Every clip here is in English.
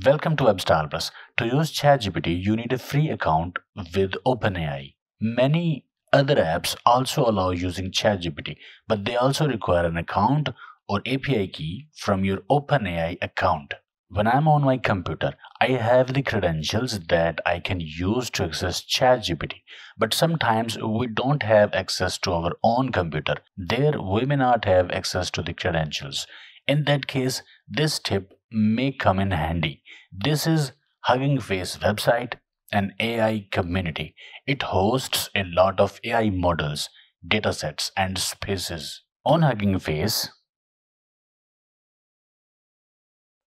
Welcome to WebStarBus. To use ChatGPT, you need a free account with OpenAI. Many other apps also allow using ChatGPT, but they also require an account or API key from your OpenAI account. When I'm on my computer, I have the credentials that I can use to access ChatGPT, but sometimes we don't have access to our own computer. There, we may not have access to the credentials. In that case, this tip may come in handy. This is Hugging Face website, an AI community. It hosts a lot of AI models, datasets, and spaces. On Hugging Face,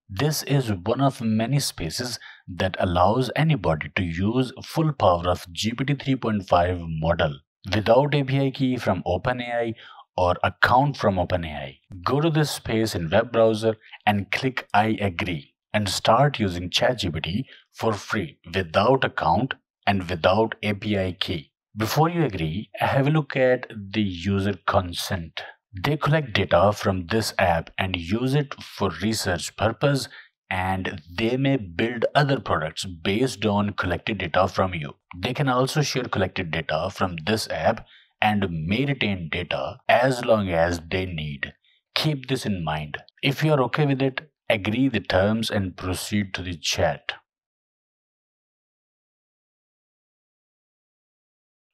this is one of many spaces that allows anybody to use full power of GPT 3.5 model without API key from OpenAI or account from OpenAI. Go to this space in web browser and click I agree and start using ChatGPT for free without account and without API key. Before you agree, have a look at the user consent. They collect data from this app and use it for research purpose, and they may build other products based on collected data from you. They can also share collected data from this app and may retain data as long as they need. Keep this in mind. If you are okay with it, agree the terms and proceed to the chat.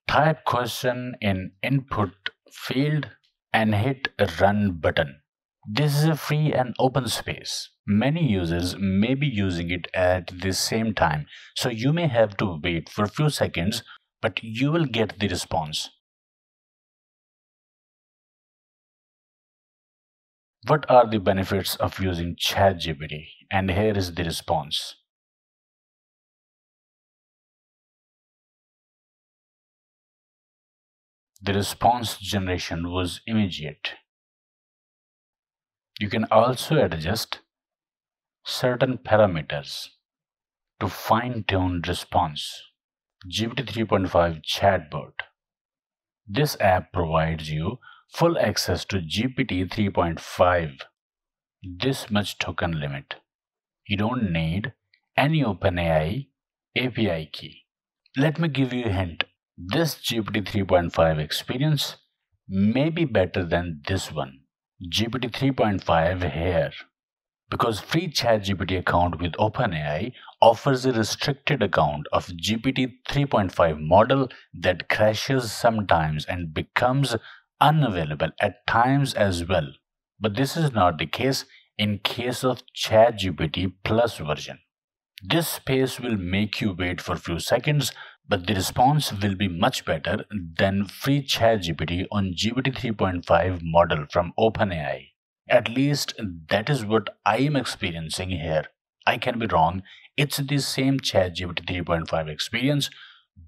Type question in input field and hit run button. This is a free and open space. Many users may be using it at the same time, so you may have to wait for a few seconds, but you will get the response. What are the benefits of using ChatGPT? And here is the response. The response generation was immediate. You can also adjust certain parameters to fine-tune response. GPT 3.5 chatbot. This app provides you full access to GPT 3.5. This much token limit. You don't need any OpenAI API key. Let me give you a hint. This GPT 3.5 experience may be better than this one. GPT 3.5 here. Because free ChatGPT account with OpenAI offers a restricted account of GPT 3.5 model that crashes sometimes and becomes unavailable at times as well. But this is not the case in case of ChatGPT Plus version. This space will make you wait for a few seconds, but the response will be much better than free ChatGPT on GPT 3.5 model from OpenAI. At least that is what I am experiencing here. I can be wrong. It's the same ChatGPT 3.5 experience,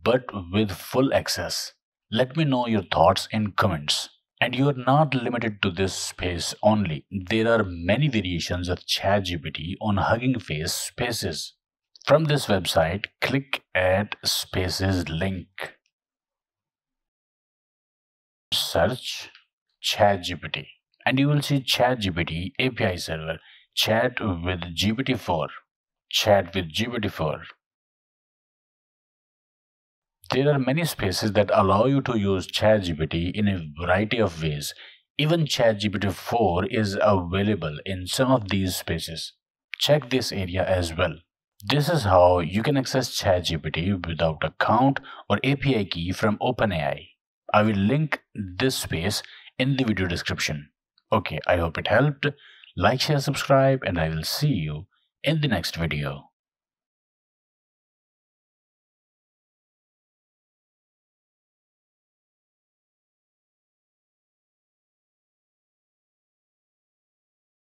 but with full access. Let me know your thoughts in comments. And you are not limited to this space only. There are many variations of ChatGPT on Hugging Face spaces. From this website, click at Spaces link. Search ChatGPT and you will see ChatGPT API server, chat with GPT-4, chat with GPT-4. There are many spaces that allow you to use ChatGPT in a variety of ways. Even ChatGPT-4 is available in some of these spaces. Check this area as well. This is how you can access ChatGPT without account or API key from OpenAI. I will link this space in the video description. Okay, I hope it helped. Like, share, subscribe, and I will see you in the next video.